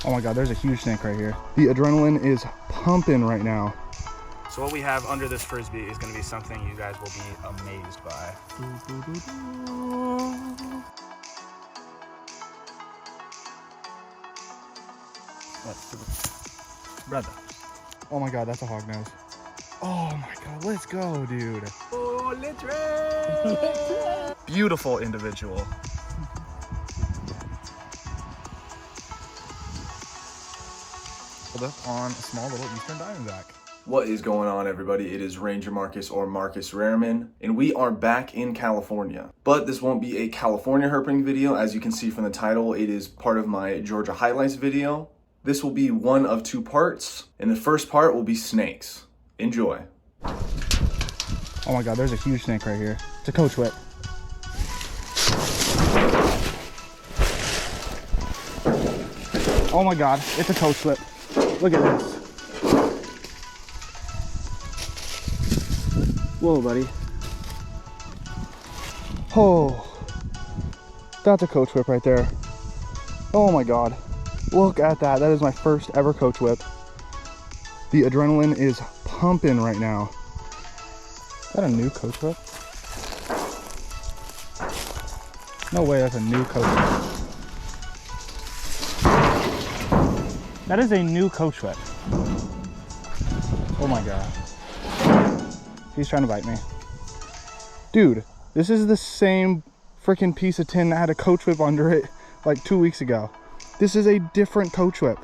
Oh my God, there's a huge snake right here. The adrenaline is pumping right now. So what we have under this Frisbee is gonna be something you guys will be amazed by. Brother. Oh my God, that's a hognose. Oh my God, let's go, dude. Oh, let's run. Beautiful individual. Pulled up on a small little eastern diamondback. What is going on, everybody? It is RangerMarcus or Marcus Rarman, and we are back in California. But this won't be a California herping video. As you can see from the title, it is part of my Georgia highlights video. This will be one of two parts, and the first part will be snakes. Enjoy. Oh my God, there's a huge snake right here. It's a coach whip. Oh my God, it's a coach whip. Look at this. Whoa, buddy. Oh, that's a coach whip right there. Oh my God. Look at that. That is my first ever coach whip. The adrenaline is pumping right now. Is that a new coach whip? No way, that's a new coach whip. That is a new coach whip. Oh my God. He's trying to bite me. Dude, this is the same freaking piece of tin that had a coach whip under it like 2 weeks ago. This is a different coach whip.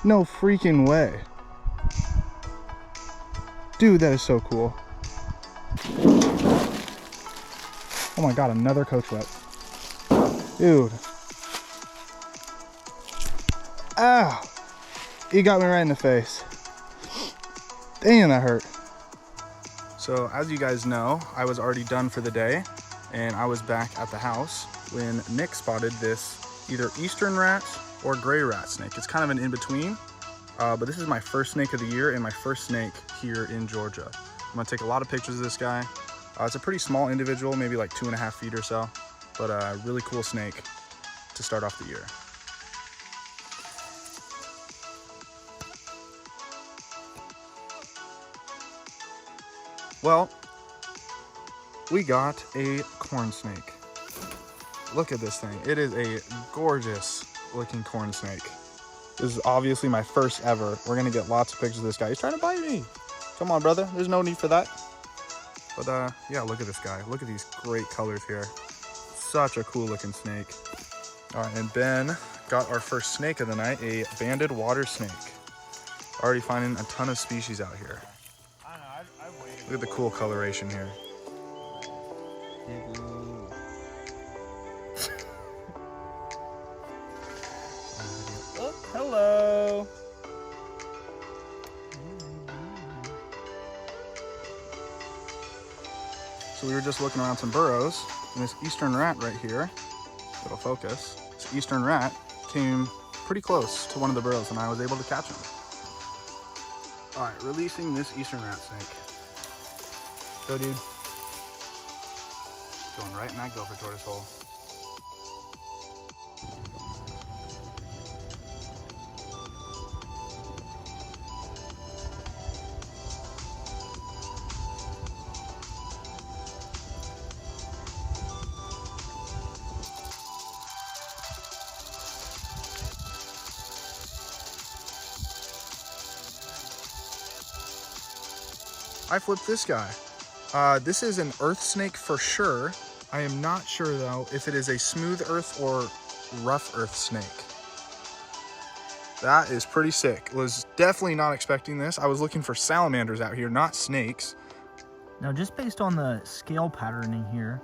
No freaking way. Dude, that is so cool. Oh my God, another coach whip. Dude. Ow! He got me right in the face. Damn, that hurt. So as you guys know, I was already done for the day and I was back at the house when Nick spotted this either eastern rat or gray rat snake. It's kind of an in-between, but this is my first snake of the year and my first snake here in Georgia. I'm gonna take a lot of pictures of this guy. It's a pretty small individual, maybe like 2.5 feet or so, but a really cool snake to start off the year. Well, we got a corn snake. Look at this thing. It is a gorgeous looking corn snake. This is obviously my first ever. We're gonna get lots of pictures of this guy. He's trying to bite me. Come on, brother. There's no need for that. But yeah, look at this guy. Look at these great colors here. Such a cool looking snake. All right, and Ben got our first snake of the night, a banded water snake. Already finding a ton of species out here. Look at the cool coloration here. Oh, hello. So we were just looking around some burrows, and this eastern rat right here, it'll focus, this eastern rat came pretty close to one of the burrows and I was able to catch him. All right, releasing this eastern rat snake. Go, dude. Going right in that gopher tortoise hole. I flipped this guy. This is an earth snake for sure. I am not sure though if it is a smooth earth or rough earth snake. That is pretty sick. Was definitely not expecting this. I was looking for salamanders out here, not snakes. Now, just based on the scale patterning here,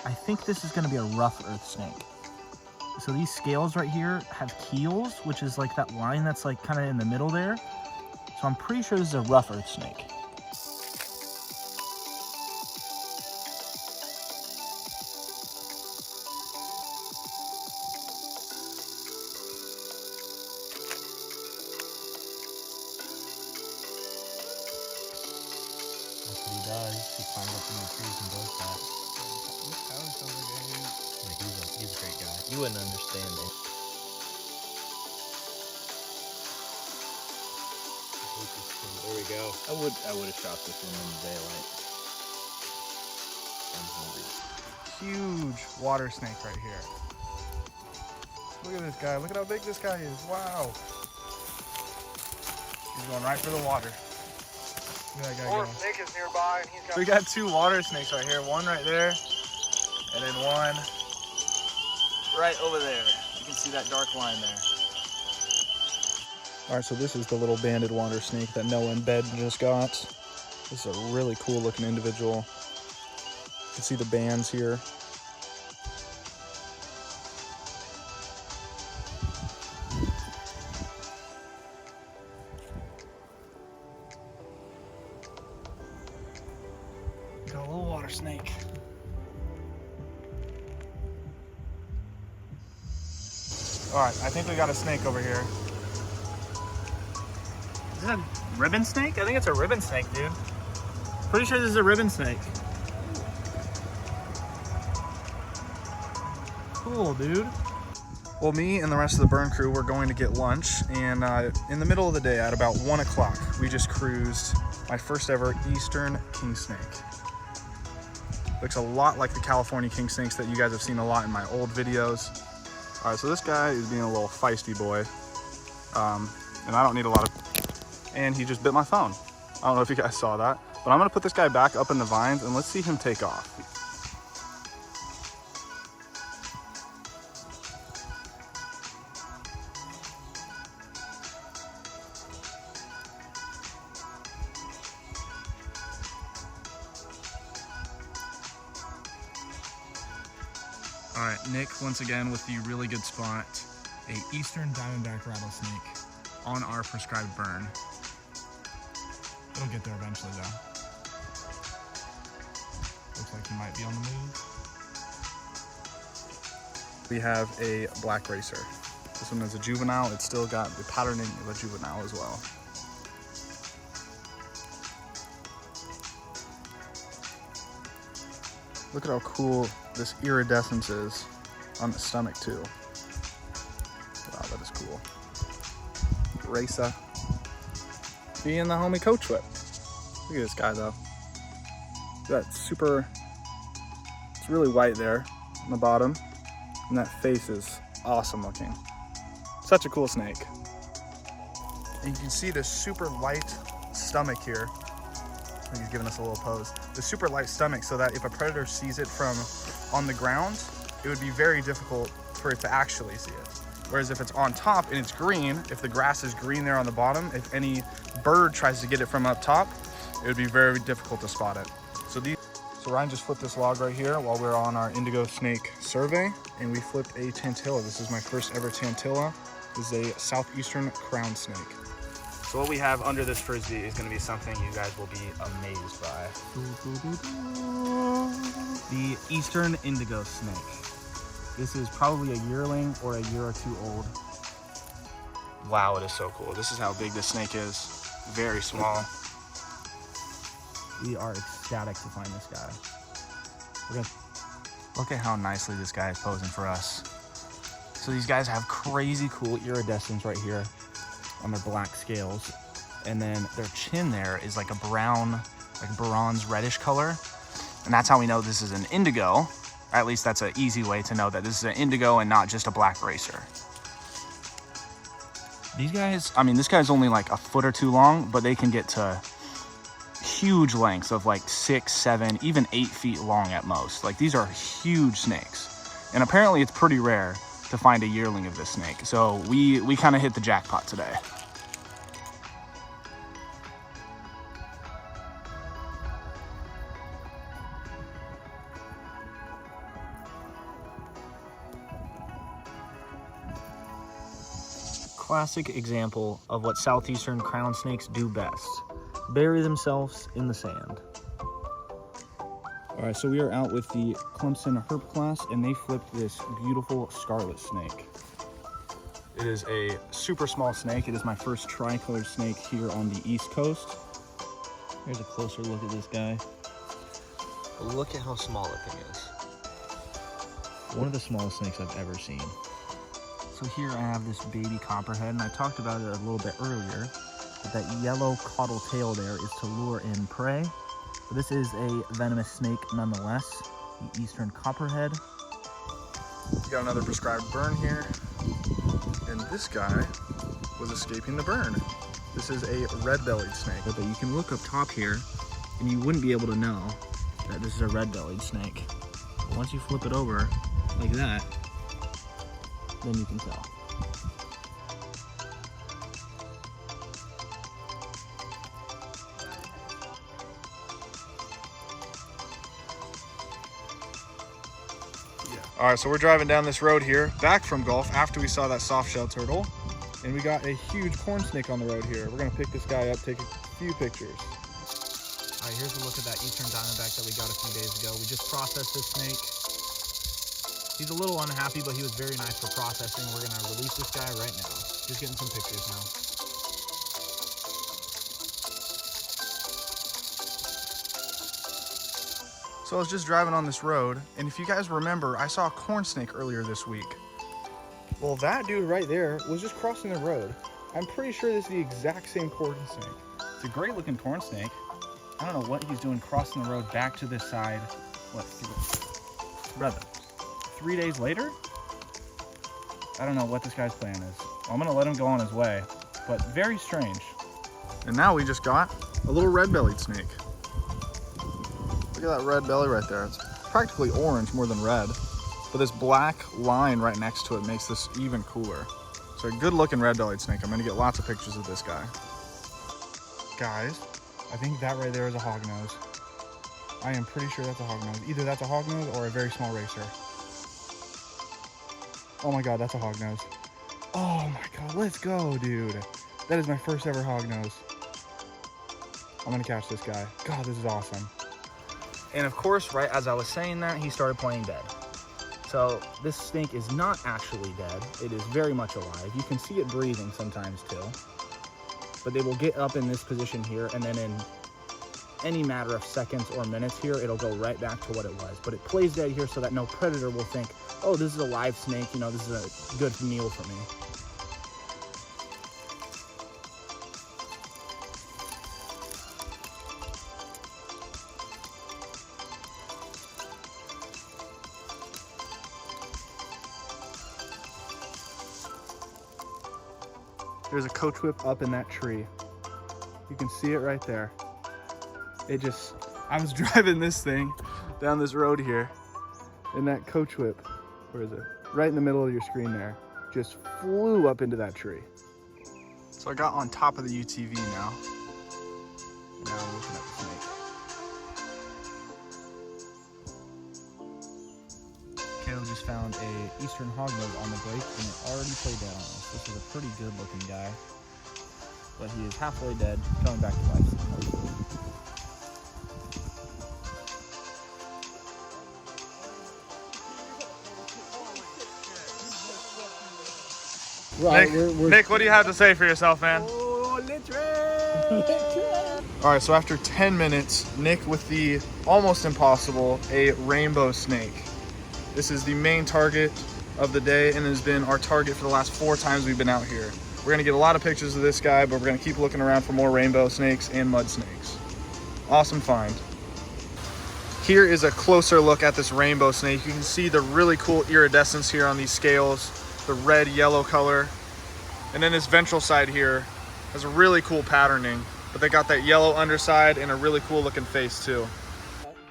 I think this is gonna be a rough earth snake. So these scales right here have keels, which is like that line that's like kind of in the middle there. So I'm pretty sure this is a rough earth snake. He climbed up in the trees and does that. Yeah, he's a great guy. You wouldn't understand it. There we go. I would have shot this one in the daylight. I'm hungry. Huge water snake right here. Look at this guy. Look at how big this guy is. Wow. He's going right for the water. Look at that guy going. Snake is nearby, and he's got. We got 2 water snakes right here. One right there, and then one right over there. You can see that dark line there. All right, so this is the little banded water snake that Noah and Ben just got. This is a really cool looking individual. You can see the bands here. Got a little water snake. All right, I think we got a snake over here. Is that a ribbon snake? I think it's a ribbon snake, dude. Pretty sure this is a ribbon snake. Cool, dude. Well, me and the rest of the burn crew were going to get lunch, and in the middle of the day at about 1 o'clock, we just cruised my first ever eastern king snake. Looks a lot like the California king snakes that you guys have seen a lot in my old videos. All right, so this guy is being a little feisty boy, and I don't need a lot of, and he just bit my phone. I don't know if you guys saw that, but I'm gonna put this guy back up in the vines and let's see him take off. All right, Nick, once again with the really good spot, a eastern diamondback rattlesnake on our prescribed burn. It'll get there eventually though. Looks like he might be on the move. We have a black racer. This one is a juvenile. It's still got the patterning of a juvenile as well. Look at how cool this iridescence is on the stomach too. Wow, that is cool. Racer. Being the homie coach whip. Look at this guy though. That's super, it's really white there on the bottom. And that face is awesome looking. Such a cool snake. And you can see this super light stomach here. I think he's giving us a little pose. The super light stomach so that if a predator sees it from on the ground, it would be very difficult for it to actually see it. Whereas if it's on top and it's green, if the grass is green there on the bottom, if any bird tries to get it from up top, it would be very difficult to spot it. So Ryan just flipped this log right here while we were on our indigo snake survey, and we flipped a tantilla. This is my first ever tantilla. This is a southeastern crown snake. So what we have under this frisbee is going to be something you guys will be amazed by. The eastern indigo snake. This is probably a yearling or a year or two old. Wow, it is so cool. This is how big this snake is. Very small. We are ecstatic to find this guy. Look at how nicely this guy is posing for us. So these guys have crazy cool iridescence right here on their black scales. And then their chin there is like a brown, like bronze reddish color. And that's how we know this is an indigo. Or at least that's an easy way to know that this is an indigo and not just a black racer. These guys, I mean, this guy's only like a foot or two long, but they can get to huge lengths of like 6, 7, even 8 feet long at most. Like these are huge snakes. And apparently it's pretty rare to find a yearling of this snake. So we kind of hit the jackpot today. Classic example of what southeastern crown snakes do best. Bury themselves in the sand. All right, so we are out with the Clemson herp class, and they flipped this beautiful scarlet snake. It is a super small snake. It is my first tricolored snake here on the East Coast. Here's a closer look at this guy. Look at how small that thing is. One of the smallest snakes I've ever seen. So here I have this baby copperhead, and I talked about it a little bit earlier. That yellow caudal tail there is to lure in prey. But this is a venomous snake nonetheless, the eastern copperhead. We got another prescribed burn here, and this guy was escaping the burn. This is a red-bellied snake. But you can look up top here, and you wouldn't be able to know that this is a red-bellied snake. But once you flip it over like that, then you can tell. All right, so we're driving down this road here, back from golf after we saw that soft-shell turtle, and we got a huge corn snake on the road here. We're gonna pick this guy up, take a few pictures. All right, here's a look at that eastern diamondback that we got a few days ago. We just processed this snake. He's a little unhappy, but he was very nice for processing. We're gonna release this guy right now. Just getting some pictures now. So I was just driving on this road, and if you guys remember, I saw a corn snake earlier this week. Well, that dude right there was just crossing the road. I'm pretty sure this is the exact same corn snake. It's a great looking corn snake. I don't know what he's doing crossing the road back to this side. What, 3 days later? I don't know what this guy's plan is. I'm gonna let him go on his way, but very strange. And now we just got a little red-bellied snake. Look at that red belly right there. It's practically orange more than red, but this black line right next to it makes this even cooler. So a good looking red-bellied snake. I'm gonna get lots of pictures of this guy. Guys, I think that right there is a hognose. I am pretty sure that's a hognose. Either that's a hognose or a very small racer. Oh my God, that's a hognose. Oh my God, let's go, dude. That is my first ever hognose. I'm gonna catch this guy. God, this is awesome. And of course, right as I was saying that, he started playing dead. So this snake is not actually dead. It is very much alive. You can see it breathing sometimes too. But they will get up in this position here, and then in any matter of seconds or minutes here, it'll go right back to what it was. But it plays dead here so that no predator will think, oh, this is a live snake, you know, this is a good meal for me. There's a coach whip up in that tree. You can see it right there. I was driving this thing down this road here, and that coach whip, where is it? Right in the middle of your screen there, just flew up into that tree. So I got on top of the UTV now. Now I'm looking at the snake. Caleb just found a eastern hognose on the break, and it already played dead on us. This is a pretty good looking guy, but he is halfway dead, coming back to life. Right, Nick, what do you have to say for yourself, man? Oh, All right, so after 10 minutes, Nick with the almost impossible, a rainbow snake. This is the main target of the day and has been our target for the last 4 times we've been out here. We're gonna get a lot of pictures of this guy, but we're gonna keep looking around for more rainbow snakes and mud snakes. Awesome find. Here is a closer look at this rainbow snake. You can see the really cool iridescence here on these scales, the red yellow color. And then this ventral side here has a really cool patterning, but they got that yellow underside and a really cool looking face too.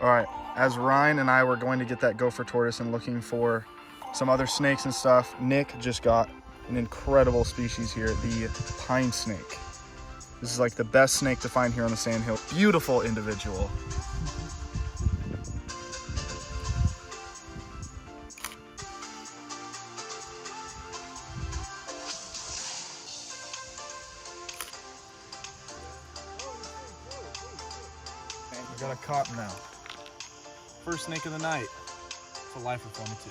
All right, as Ryan and I were going to get that gopher tortoise and looking for some other snakes and stuff, Nick just got an incredible species here, the pine snake. This is like the best snake to find here on the sandhill. Beautiful individual. I got a cop now. First snake of the night. It's a lifer for me too.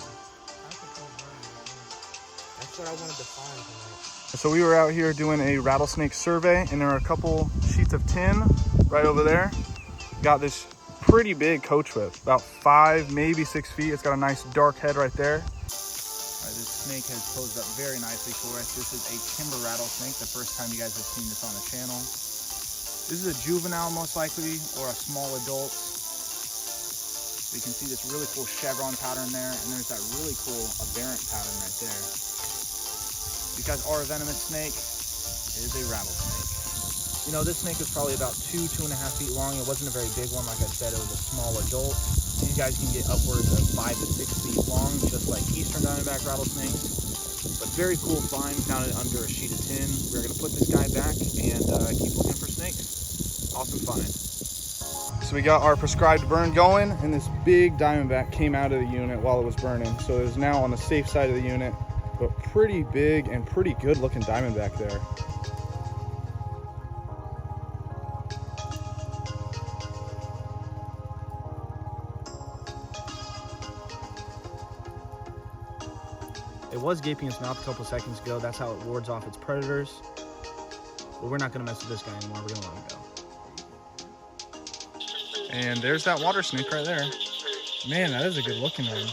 That's what I wanted to find tonight. So we were out here doing a rattlesnake survey, and there are a couple sheets of tin right over there. Got this pretty big coach whip, about 5, maybe 6 feet. It's got a nice dark head right there. All right, this snake has posed up very nicely for us. This is a timber rattlesnake, the first time you guys have seen this on the channel. This is a juvenile most likely, or a small adult. So you can see this really cool chevron pattern there, and there's that really cool aberrant pattern right there. These guys are a venomous snake. It is a rattlesnake. You know, this snake was probably about 2.5 feet long. It wasn't a very big one. Like I said, it was a small adult. These guys can get upwards of 5 to 6 feet long, just like eastern diamondback rattlesnakes. But very cool find, found it under a sheet of tin. We're gonna put this guy back and keep looking for snakes. Awesome find. So we got our prescribed burn going, and this big diamondback came out of the unit while it was burning. So it is now on the safe side of the unit, but pretty big and pretty good looking diamondback there. It was gaping its mouth a couple seconds ago. That's how it wards off its predators. But we're not gonna mess with this guy anymore. We're gonna let him go. And there's that water snake right there. Man, that is a good looking one.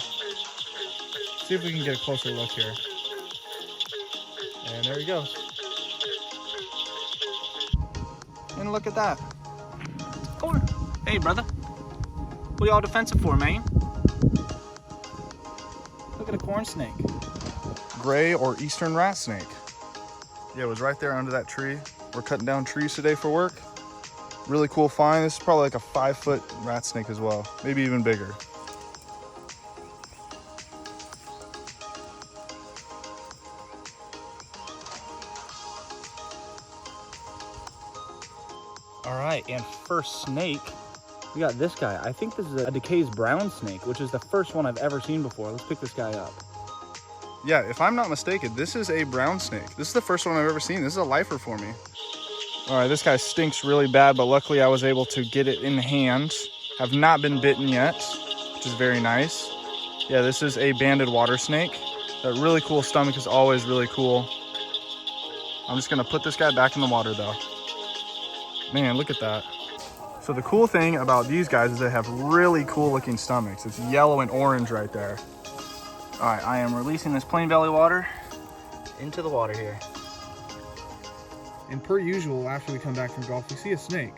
See if we can get a closer look here. And there he goes. And look at that. Oh, hey brother. What y'all defensive for, man? Look at a corn snake. Gray or eastern rat snake. Yeah, it was right there under that tree. We're cutting down trees today for work. Really cool find. This is probably like a 5-foot rat snake as well, maybe even bigger. All right, and first snake, we got this guy. I think this is a DeKay's brown snake, which is the first one I've ever seen before. Let's pick this guy up. Yeah, if I'm not mistaken, this is a brown snake. This is the first one I've ever seen. This is a lifer for me. All right, this guy stinks really bad, but luckily I was able to get it in hand. Have not been bitten yet, which is very nice. Yeah, this is a banded water snake. That really cool stomach is always really cool. I'm just gonna put this guy back in the water though. Man, look at that. So the cool thing about these guys is they have really cool looking stomachs. It's yellow and orange right there. All right, I am releasing this plain belly water into the water here. And per usual, after we come back from golf, we see a snake.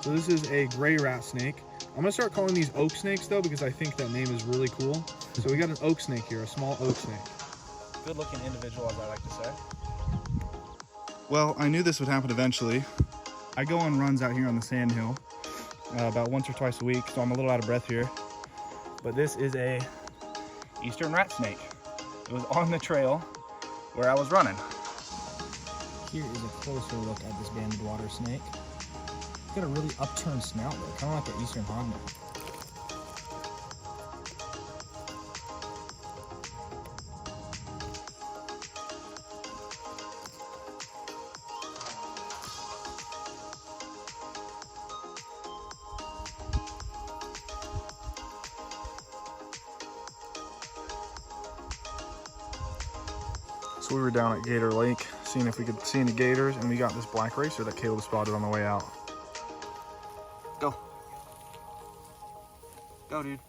So this is a gray rat snake. I'm gonna start calling these oak snakes though, because I think that name is really cool. So we got an oak snake here, a small oak snake. Good looking individual, as I like to say. Well, I knew this would happen eventually. I go on runs out here on the sand hill about once or twice a week, so I'm a little out of breath here. But this is a eastern rat snake. It was on the trail where I was running. Here is a closer look at this banded water snake. It's got a really upturned snout there, kind of like an eastern hognose. So we were down at Gator Lake, seeing if we could see any gators, and we got this black racer that Caleb spotted on the way out. Go. Go, dude.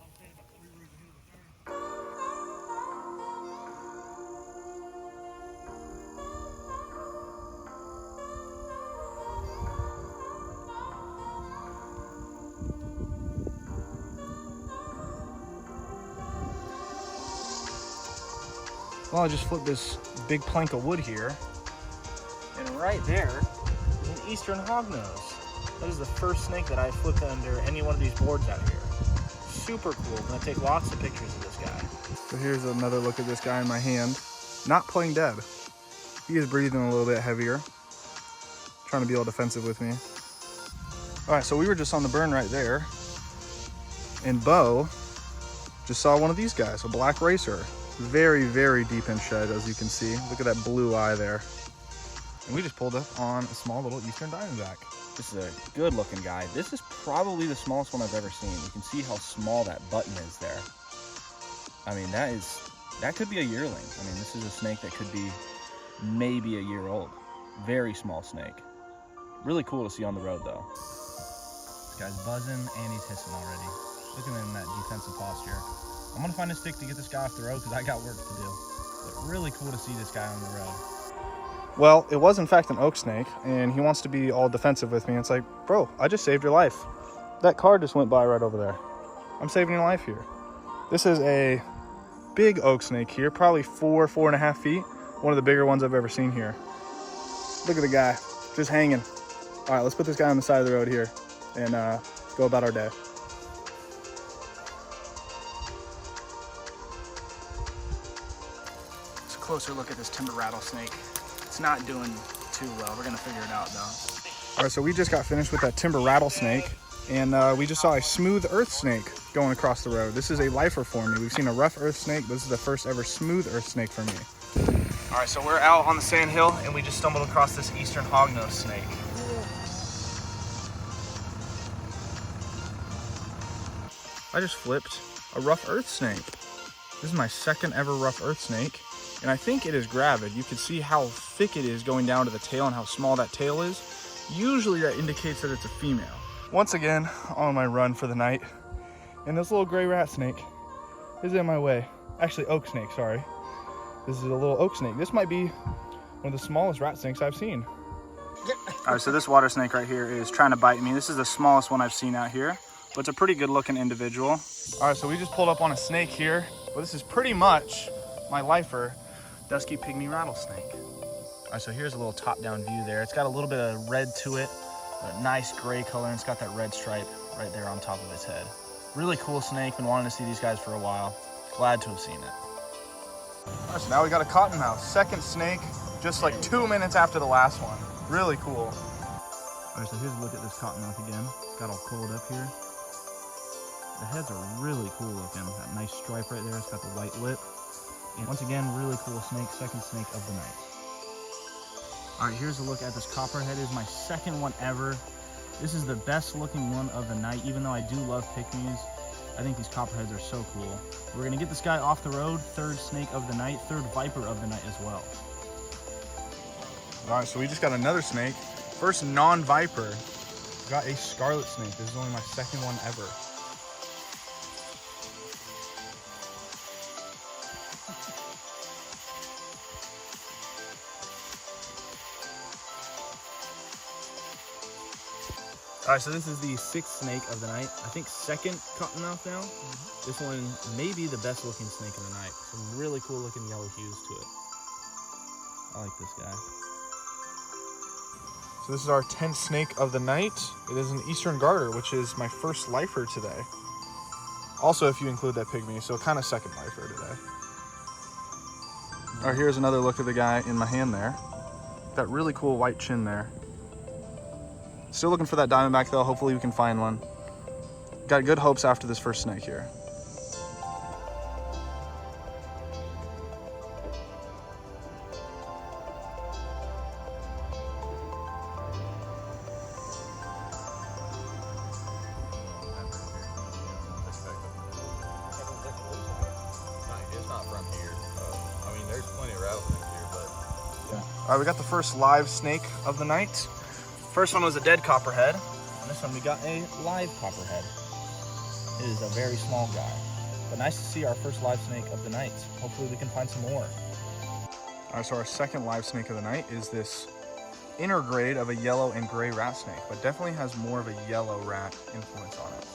Well, I just flipped this big plank of wood here, and right there is an eastern hognose. That is the first snake that I flipped under any one of these boards out here. Super cool. I'm gonna take lots of pictures of this guy. So here's another look at this guy in my hand. Not playing dead. He is breathing a little bit heavier. Trying to be all defensive with me. All right, so we were just on the burn right there, and Bo just saw one of these guys, a black racer. Very, very deep in shed, as you can see. Look at that blue eye there. And we just pulled up on a small little eastern diamondback. This is a good looking guy. This is probably the smallest one I've ever seen. You can see how small that button is there. I mean, that could be a yearling. I mean, this is a snake that could be maybe a year old. Very small snake. Really cool to see on the road though. This guy's buzzing and he's hissing already. Look at him in that defensive posture. I'm gonna find a stick to get this guy off the road because I got work to do. But really cool to see this guy on the road. Well, it was in fact an oak snake, and he wants to be all defensive with me. It's like, bro, I just saved your life. That car just went by right over there. I'm saving your life here. This is a big oak snake here, probably 4.5 feet. One of the bigger ones I've ever seen here. Look at the guy, just hanging. All right, let's put this guy on the side of the road here and go about our day. It's a closer look at this timber rattlesnake. It's not doing too well. We're gonna figure it out though. All right, so we just got finished with that timber rattlesnake, and we just saw a smooth earth snake going across the road. This is a lifer for me. We've seen a rough earth snake. This is the first ever smooth earth snake for me. All right, so we're out on the sand hill, and we just stumbled across this eastern hognose snake. I just flipped a rough earth snake. This is my second ever rough earth snake, and I think it is gravid. You can see how thick it is going down to the tail and how small that tail is. Usually that indicates that it's a female. Once again, on my run for the night, and this little gray rat snake is in my way. Actually, oak snake, sorry. This is a little oak snake. This might be one of the smallest rat snakes I've seen. All right, so this water snake right here is trying to bite me. This is the smallest one I've seen out here, but it's a pretty good looking individual. All right, so we just pulled up on a snake here. Well, this is pretty much my lifer, dusky pygmy rattlesnake. All right, so here's a little top-down view there. It's got a little bit of red to it, a nice gray color, and it's got that red stripe right there on top of its head. Really cool snake. Been wanting to see these guys for a while. Glad to have seen it. All right, so now we got a cottonmouth. Second snake, just like 2 minutes after the last one. Really cool. All right, so here's a look at this cottonmouth again. Got all curled up here. The heads are really cool looking. That nice stripe right there. It's got the white lip. And once again, really cool snake. Second snake of the night. All right, here's a look at this copperhead. It is my second one ever. This is the best looking one of the night, even though I do love pygmies. I think these copperheads are so cool. We're gonna get this guy off the road. Third snake of the night, third viper of the night as well. All right, so we just got another snake. First non-viper. Got a scarlet snake. This is only my second one ever. All right, so this is the sixth snake of the night. I think second cottonmouth now. This one may be the best looking snake of the night. Some really cool looking yellow hues to it. I like this guy. So this is our 10th snake of the night. It is an eastern garter, which is my first lifer today. Also, if you include that pygmy, so kind of second lifer today. All right, here's another look at the guy in my hand there. That really cool white chin there. Still looking for that diamondback though. Hopefully we can find one. Got good hopes after this first snake here. It's not from here. I mean, there's plenty of rattlesnakes here, but Yeah. All right, we got the first live snake of the night. First one was a dead copperhead, and this one we got a live copperhead. It is a very small guy, but nice to see our first live snake of the night. Hopefully we can find some more. All right, so our second live snake of the night is this inner grade of a yellow and gray rat snake, but definitely has more of a yellow rat influence on it.